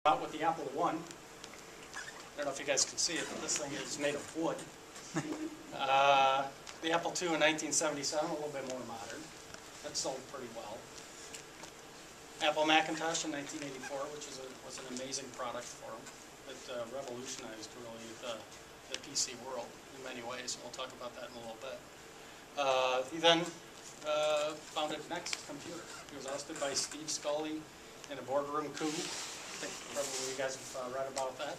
Out with the Apple I. I don't know if you guys can see it, but this thing is made of wood. The Apple II in 1977, a little bit more modern. That sold pretty well. Apple Macintosh in 1984, which was an amazing product for them. It revolutionized really the PC world in many ways, and we'll talk about that in a little bit. He then founded Next Computer. He was ousted by Steve Scully in a boardroom coup. I think probably you guys have read about that.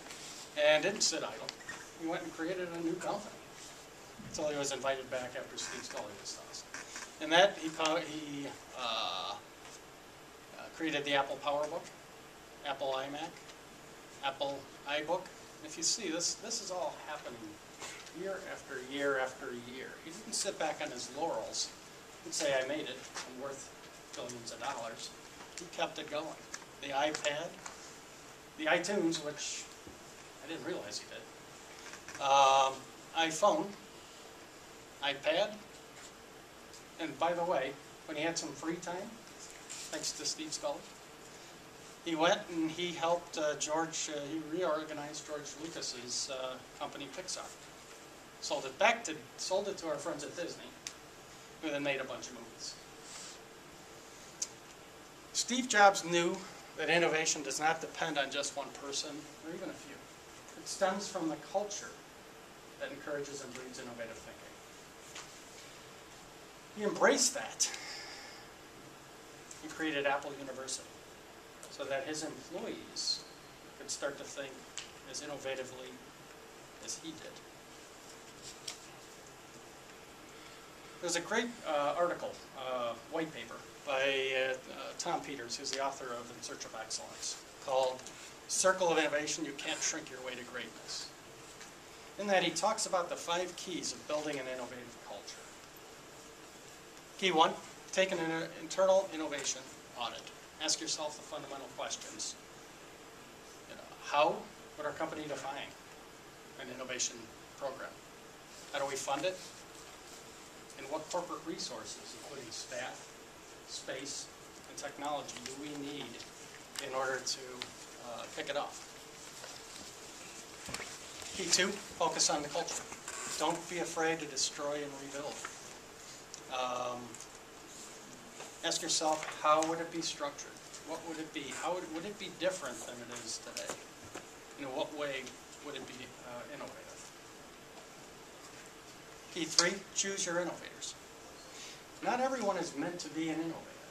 And didn't sit idle. He went and created a new company until he was invited back after Steve Scully was tossed. And that he created the Apple PowerBook, Apple iMac, Apple iBook. And if you see this is all happening year after year after year. He didn't sit back on his laurels and say, I made it, I'm worth billions of dollars. He kept it going. The iPad, the iTunes, which I didn't realize he did, iPhone, iPad, and by the way, when he had some free time, thanks to Steve Scully, he went and he helped he reorganized George Lucas's company Pixar. Sold it to our friends at Disney, who then made a bunch of movies. Steve Jobs knew that innovation does not depend on just one person, or even a few. It stems from the culture that encourages and breeds innovative thinking. He embraced that. He created Apple University so that his employees could start to think as innovatively as he did. There's a great article, white paper, by Tom Peters, who's the author of In Search of Excellence, called Circle of Innovation, You Can't Shrink Your Way to Greatness. In that, he talks about the 5 keys of building an innovative culture. Key 1, take an internal innovation audit. Ask yourself the fundamental questions. How would our company define an innovation program? How do we fund it? And what corporate resources, including staff, space, and technology, do we need in order to kick it off? Key 2, focus on the culture. Don't be afraid to destroy and rebuild. Ask yourself, how would it be structured? What would it be? How would it be different than it is today? In what way would it be innovative? Key 3, choose your innovators. Not everyone is meant to be an innovator.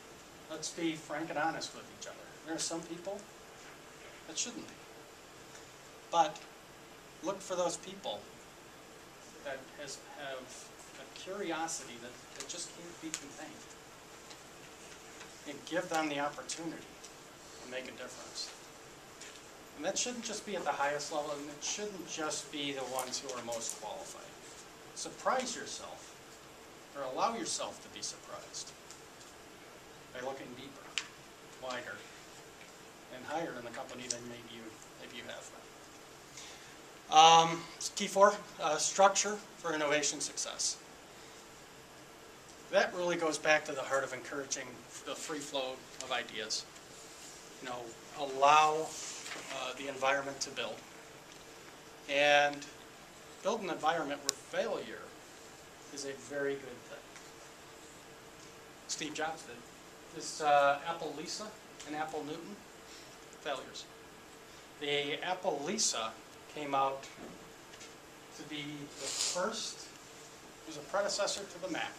Let's be frank and honest with each other. There are some people that shouldn't be. But look for those people that have a curiosity that just can't be contained. And give them the opportunity to make a difference. And that shouldn't just be at the highest level, and it shouldn't just be the ones who are most qualified. Surprise yourself, or allow yourself to be surprised by looking deeper, wider, and higher in the company than maybe you have been. Key 4, structure for innovation success. That really goes back to the heart of encouraging the free flow of ideas. Allow the environment to build. And build an environment where failure is a very good thing. Steve Jobs did. This Apple Lisa and Apple Newton, failures. The Apple Lisa came out to be the first, it was a predecessor to the Mac.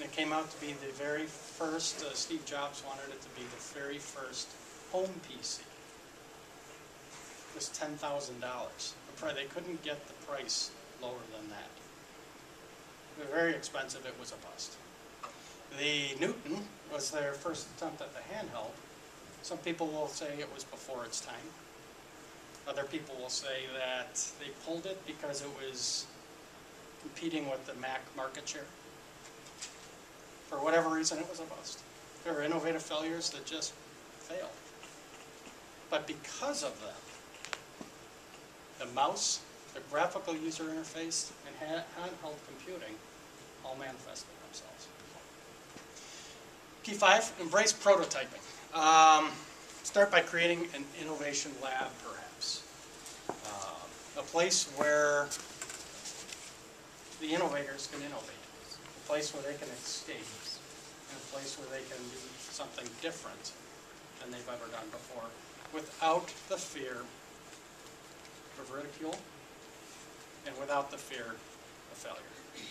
And it came out to be the very first, Steve Jobs wanted it to be the very first home PC. It was $10,000. They couldn't get the price lower than that. It was very expensive, it was a bust. The Newton was their first attempt at the handheld. Some people will say it was before its time. Other people will say that they pulled it because it was competing with the Mac market share. For whatever reason, it was a bust. There were innovative failures that just failed. But because of them, the mouse, the graphical user interface, and handheld computing all manifested themselves. Key 5, embrace prototyping. start by creating an innovation lab, perhaps. A place where the innovators can innovate, a place where they can escape, and a place where they can do something different than they've ever done before, without the fear of ridicule and without the fear of failure.